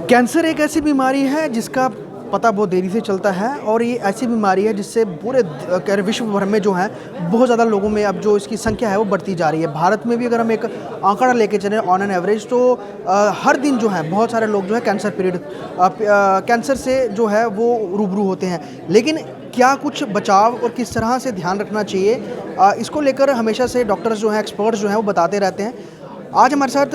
Cancer एक ऐसी बीमारी है जिसका पता बहुत देरी से चलता है और ये ऐसी बीमारी है जिससे पूरे कह रहे विश्व भर में जो है बहुत ज़्यादा लोगों में अब जो इसकी संख्या है वो बढ़ती जा रही है। भारत में भी अगर हम एक आंकड़ा लेके चलें ऑन एन एवरेज तो हर दिन जो है बहुत सारे लोग जो है कैंसर से जो है वो रूबरू होते हैं। लेकिन क्या कुछ बचाव और किस तरह से ध्यान रखना चाहिए, इसको लेकर हमेशा से डॉक्टर्स जो हैं, एक्सपर्ट्स जो हैं वो बताते रहते हैं। आज हमारे साथ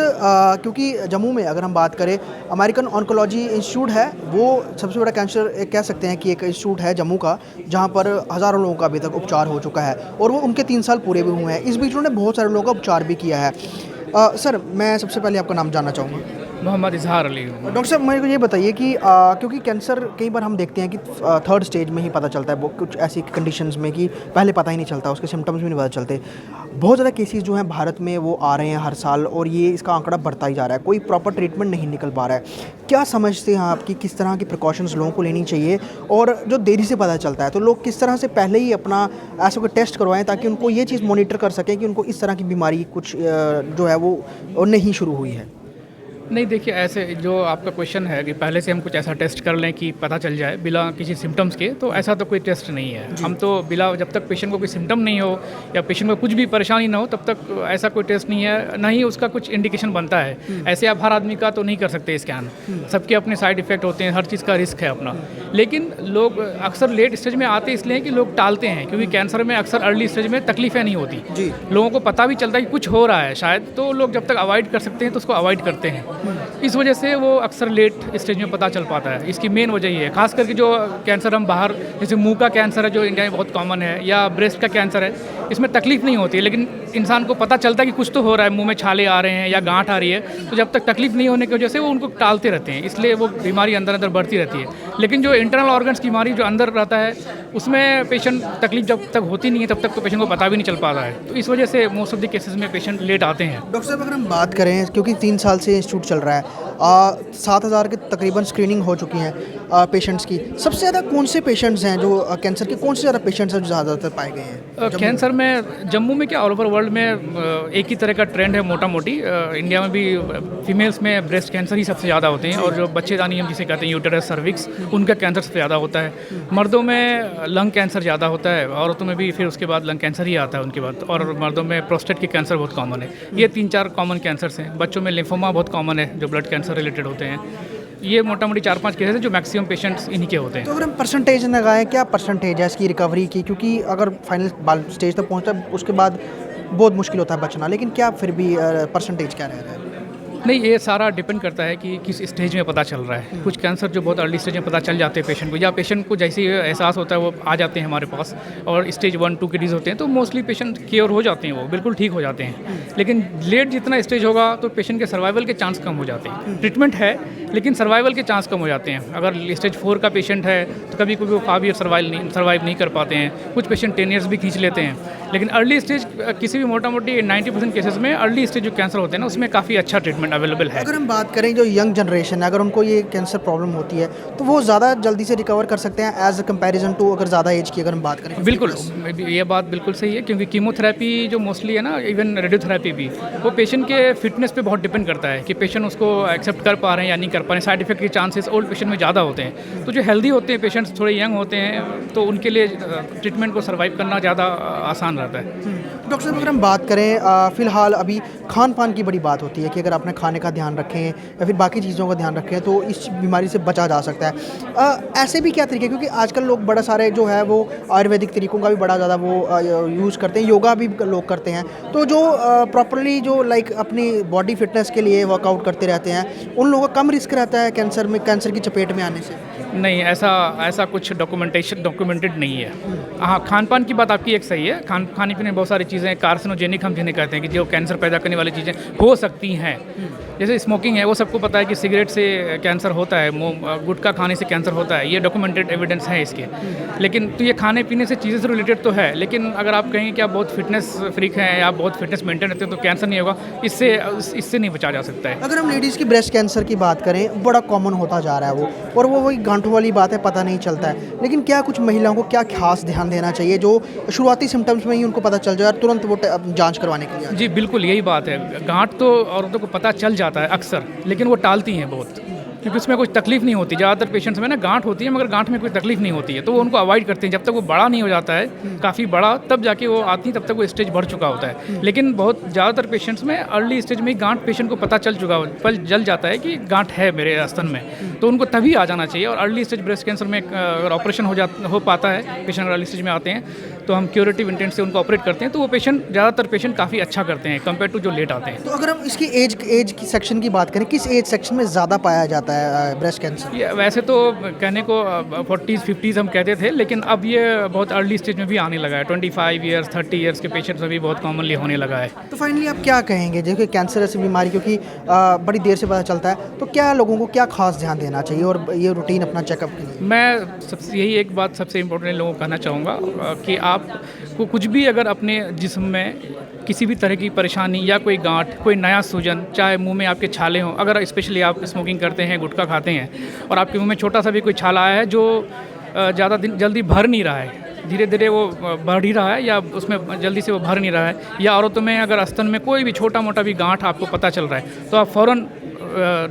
क्योंकि जम्मू में अगर हम बात करें अमेरिकन ऑन्कोलॉजी इंस्टीट्यूट है, वो सबसे बड़ा कैंसर कह सकते हैं कि एक इंस्टीट्यूट है जम्मू का, जहां पर हज़ारों लोगों का अभी तक उपचार हो चुका है और वो उनके 3 साल पूरे भी हुए हैं। इस बीच उन्होंने बहुत सारे लोगों का उपचार भी किया है। सर, मैं सबसे पहले आपका नाम जानना चाहूँगा। मोहम्मद इजहार अली। डॉक्टर साहब, मेरे को ये बताइए कि क्योंकि कैंसर कई बार हम देखते हैं कि थर्ड स्टेज में ही पता चलता है, वो कुछ ऐसी कंडीशंस में कि पहले पता ही नहीं चलता, उसके सिम्टम्स भी नहीं पता चलते। बहुत ज़्यादा केसेस जो हैं भारत में वो आ रहे हैं हर साल और ये इसका आंकड़ा बढ़ता ही जा रहा है, कोई प्रॉपर ट्रीटमेंट नहीं निकल पा रहा है। क्या समझते हैं आप कि किस तरह की प्रिकॉशंस लोगों को लेनी चाहिए, और जो देरी से पता चलता है तो लोग किस तरह से पहले ही अपना ऐसा कोई टेस्ट करवाएं ताकि उनको ये चीज़ मॉनिटर कर सकें कि उनको इस तरह की बीमारी कुछ जो है वो नहीं शुरू हुई है? नहीं, देखिए, ऐसे जो आपका क्वेश्चन है कि पहले से हम कुछ ऐसा टेस्ट कर लें कि पता चल जाए बिना किसी सिम्टम्स के, तो ऐसा तो कोई टेस्ट नहीं है। हम तो बिना, जब तक पेशेंट को कोई सिम्टम नहीं हो या पेशेंट को कुछ भी परेशानी ना हो तब तक ऐसा कोई टेस्ट नहीं है, ना ही उसका कुछ इंडिकेशन बनता है। ऐसे आप हर आदमी का तो नहीं कर सकते स्कैन, सबके अपने साइड इफ़ेक्ट होते हैं, हर चीज़ का रिस्क है अपना। लेकिन लोग अक्सर लेट स्टेज में आते इसलिए कि लोग टालते हैं, क्योंकि कैंसर में अक्सर अर्ली स्टेज में तकलीफें नहीं होती जी। लोगों को पता भी चलता है कि कुछ हो रहा है शायद, तो लोग जब तक अवॉइड कर सकते हैं तो उसको अवॉइड करते हैं। इस वजह से वो अक्सर लेट स्टेज में पता चल पाता है। इसकी मेन वजह ये है, खास करके जो कैंसर हम बाहर, जैसे मुंह का कैंसर है जो इंडिया में बहुत कॉमन है, या ब्रेस्ट का कैंसर है, इसमें तकलीफ नहीं होती है, लेकिन इंसान को पता चलता है कि कुछ तो हो रहा है, मुंह में छाले आ रहे हैं या गांठ आ रही है, तो जब तक तकलीफ नहीं होने की वजह से वो उनको टालते रहते हैं, इसलिए वो बीमारी अंदर अंदर बढ़ती रहती है। लेकिन जो इंटरनल ऑर्गन्स की बीमारी जो अंदर रहता है उसमें पेशेंट तकलीफ जब तक होती नहीं है तब तक तो पेशेंट को पता भी नहीं चल पाता है, तो इस वजह से मोस्ट ऑफ द केसेस में पेशेंट लेट आते हैं। डॉक्टर साहब, अगर हम बात करें, क्योंकि 3 साल से इंस्टीट्यूट चल रहा है, 7,000 के तकरीबन स्क्रीनिंग हो चुकी हैं पेशेंट्स की, सबसे ज़्यादा कौन से पेशेंट्स हैं जो कैंसर के, कौन से ज़्यादा पेशेंट्स हैं जो ज़्यादातर पाए गए हैं कैंसर में? जम्मू में क्या, ऑल ओवर वर्ल्ड में एक ही तरह का ट्रेंड है मोटा मोटी। इंडिया में भी फीमेल्स में ब्रेस्ट कैंसर ही सबसे ज़्यादा होते हैं, और जो बच्चेदानी हम जिसे कहते हैं यूटेरस सर्विक्स, उनका कैंसर सबसे ज़्यादा होता है। मर्दों में लंग कैंसर ज़्यादा होता है, औरतों में भी फिर उसके बाद लंग कैंसर ही आता है उनके बाद, और मर्दों में प्रोस्टेट के कैंसर बहुत कॉमन है। ये 3-4 कॉमन कैंसर्स हैं। बच्चों में लिम्फोमा बहुत कॉमन है, जो ब्लड कैंसर रिलेटेड होते हैं। ये मोटा मोटी 4-5 केसेस हैं जो मैक्सिमम पेशेंट्स इन्हीं के होते हैं। तो अगर हम परसेंटेज लगाएं, क्या परसेंटेज है इसकी रिकवरी की? क्योंकि अगर फाइनल स्टेज तक पहुंचता है उसके बाद बहुत मुश्किल होता है बचना, लेकिन क्या फिर भी परसेंटेज क्या रह रहा है? नहीं, ये सारा डिपेंड करता है कि किस स्टेज में पता चल रहा है। कुछ कैंसर जो बहुत अर्ली स्टेज में पता चल जाते हैं पेशेंट को, या पेशेंट को जैसे ही एहसास होता है वो आ जाते हैं हमारे पास, और स्टेज 1-2 के डिजीज होते हैं, तो मोस्टली पेशेंट क्योर हो जाते हैं, वो बिल्कुल ठीक हो जाते हैं। लेकिन लेट जितना स्टेज होगा तो पेशेंट के सर्वाइवल के चांस कम हो जाते हैं। ट्रीटमेंट है लेकिन सर्वाइवल के चांस कम हो जाते हैं। अगर स्टेज 4 का पेशेंट है तो कभी कभी वो 5 ईयर सर्वाइव नहीं कर पाते हैं, कुछ पेशेंट 10 ईयर्स भी खींच लेते हैं। लेकिन अर्ली स्टेज किसी भी मोटा मोटी 90% केसेस में अर्ली स्टेज जो कैंसर होते हैं ना, उसमें काफ़ी अच्छा ट्रीटमेंट अवेलेबल है। अगर हम बात करें जो यंग जनरेशन है, अगर उनको ये कैंसर प्रॉब्लम होती है तो वो ज़्यादा जल्दी से रिकवर कर सकते हैं एज अ कंपैरिजन टू अगर ज़्यादा एज की अगर हम बात करें? बिल्कुल, ये बात बिल्कुल सही है, क्योंकि कीमोथेरेपी जो मोस्टली है ना, इवन रेडियोथेरेपी भी, वो पेशेंट के फिटनेस पे बहुत डिपेंड करता है कि पेशेंट उसको एक्सेप्ट कर पा रहे हैं या नहीं कर पा रहे हैं। साइड इफेक्ट के चांसेस ओल्ड पेशेंट में ज़्यादा होते हैं, तो जो हेल्दी होते हैं पेशेंट्स, थोड़े यंग होते हैं, तो उनके लिए ट्रीटमेंट को सर्वाइव करना ज़्यादा आसान रहता है। डॉक्टर साहब, अगर हम बात करें फ़िलहाल अभी खान पान की बड़ी बात होती है कि अगर अपने खाने का ध्यान रखें या फिर बाकी चीज़ों का ध्यान रखें तो इस बीमारी से बचा जा सकता है। ऐसे भी क्या तरीके, क्योंकि आजकल लोग बड़ा सारे जो है वो आयुर्वेदिक तरीकों का भी बड़ा ज़्यादा वो यूज़ करते हैं, योगा भी लोग करते हैं, तो जो प्रॉपरली जो लाइक अपनी बॉडी फिटनेस के लिए वर्कआउट करते रहते हैं, उन लोगों का कम रिस्क रहता है कैंसर की चपेट में आने से? नहीं, ऐसा कुछ डॉक्यूमेंटेड नहीं है। हाँ, खान पान की बात आपकी एक सही है। खाने पीने बहुत सारी चीज़ें कार्सिनोजेनिक हम जिन्हें कहते हैं कि जो कैंसर पैदा करने वाली चीज़ें हो सकती हैं, जैसे स्मोकिंग है, वो सबको पता है कि सिगरेट से कैंसर होता है, गुटखा खाने से कैंसर होता है, ये डॉक्यूमेंटेड एविडेंस है इसके। लेकिन तो ये खाने पीने से चीज़ें से रिलेटेड तो है, लेकिन अगर आप कहें कि आप बहुत फिटनेस फ्रीक हैं या आप बहुत फिटनेस मेंटेन रखते हैं तो कैंसर नहीं होगा, इससे नहीं बचा जा सकता है। अगर हम लेडीज़ की ब्रेस्ट कैंसर की बात करें, बड़ा कॉमन होता जा रहा है वो, और वो वही गांठों वाली बात है, पता नहीं चलता है। लेकिन क्या कुछ महिलाओं को क्या खास ध्यान देना चाहिए जो शुरुआती सिम्टम्स में ही उनको पता चल जाए और तुरंत वो जांच करवाने के लिए? जी बिल्कुल, यही बात है। गांठ तो औरतों को पता चल जाता है अक्सर, लेकिन वो टालती हैं बहुत। क्योंकि उसमें कोई तकलीफ नहीं होती। ज़्यादातर पेशेंट्स में ना गांठ होती है, मगर गांठ में कोई तकलीफ नहीं होती है, तो वो उनको अवॉइड करते हैं। जब तक वो बड़ा नहीं हो जाता है, काफ़ी बड़ा, तब जाके वो आती है, तब तक वो स्टेज बढ़ चुका होता है। लेकिन बहुत ज़्यादातर पेशेंट्स में अर्ली स्टेज में ही गांठ पेशेंट को पता चल जाता है कि गांठ है मेरे स्तन में, तो उनको तभी आ जाना चाहिए। और अर्ली स्टेज ब्रेस्ट कैंसर में अगर ऑपरेशन हो पाता है, पेशेंट अर्ली स्टेज में आते हैं, तो हम क्यूरेटिव इंटेंट से उनको ऑपरेट करते हैं, तो वो ज़्यादातर पेशेंट काफ़ी अच्छा करते हैं कंपेयर टू जो लेट आते हैं। तो अगर हम इसकी एज की सेक्शन की बात करें, किस एज सेक्शन में ज़्यादा पाया जाता है ब्रेस्ट कैंसर? ये वैसे तो कहने को 40s 50s हम कहते थे, लेकिन अब ये बहुत अर्ली स्टेज में भी आने लगा है। 25 ईयर्स 30 ईयर्स के पेशेंट्स में भी बहुत कॉमनली होने लगा है। तो फाइनली आप क्या कहेंगे, जैसे कैंसर ऐसी बीमारी क्योंकि बड़ी देर से पता चलता है, तो क्या लोगों को क्या खास ध्यान देना चाहिए और ये रूटीन अपना चेकअप के लिए? मैं यही एक बात सबसे इम्पोर्टेंट लोगों को कहना चाहूँगा कि आपको कुछ भी अगर अपने जिस्म में किसी भी तरह की परेशानी या कोई गांठ, कोई नया सूजन, चाहे मुंह में आपके छाले हों, अगर स्पेशली आप स्मोकिंग करते हैं, गुटखा खाते हैं और आपके मुंह में छोटा सा भी कोई छाला आया है जो ज़्यादा दिन जल्दी भर नहीं रहा है, धीरे धीरे वो बढ़ ही रहा है या उसमें जल्दी से वो भर नहीं रहा है, या औरतों में अगर स्तन में कोई भी छोटा मोटा भी गांठ आपको पता चल रहा है, तो आप फ़ौरन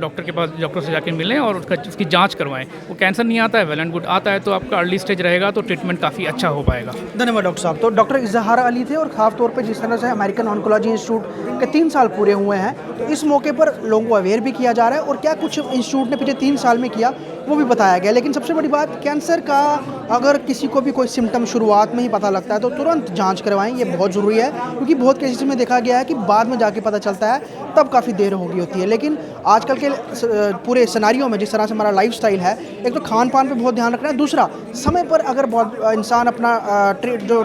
डॉक्टर से जाके मिलें और उसकी जांच करवाएं। वो कैंसर नहीं आता है, वेल एंड गुड। आता है तो आपका अर्ली स्टेज रहेगा, तो ट्रीटमेंट काफ़ी अच्छा हो पाएगा। धन्यवाद डॉक्टर साहब। तो डॉक्टर इजहार अली थे और ख़ास तौर पे जिस तरह से अमेरिकन ऑन्कोलॉजी इंस्टीट्यूट के 3 साल पूरे हुए हैं, तो इस मौके पर लोगों को अवेयर भी किया जा रहा है और क्या कुछ इंस्टीट्यूट ने पिछले 3 साल में किया वो भी बताया गया। लेकिन सबसे बड़ी बात, कैंसर का अगर किसी को भी कोई सिम्टम शुरुआत में ही पता लगता है तो तुरंत जांच करवाएं, ये बहुत ज़रूरी है, क्योंकि बहुत केसेस में देखा गया है कि बाद में जाके पता चलता है तब काफ़ी देर हो गई होती है। लेकिन आजकल के पूरे सिनारियों में जिस तरह से हमारा लाइफस्टाइल है, एक तो खान पान पे बहुत ध्यान रखना है, दूसरा समय पर अगर इंसान अपना जो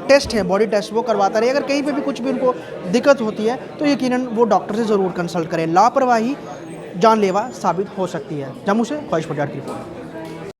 टेस्ट है, बॉडी टेस्ट, वो करवाता रहे। अगर कहीं पे भी कुछ भी उनको दिक्कत होती है तो यकीनन वो डॉक्टर से ज़रूर कंसल्ट करें। लापरवाही जानलेवा साबित हो सकती है। जम्मू से ख्वाहिश पटियाला की रिपोर्ट।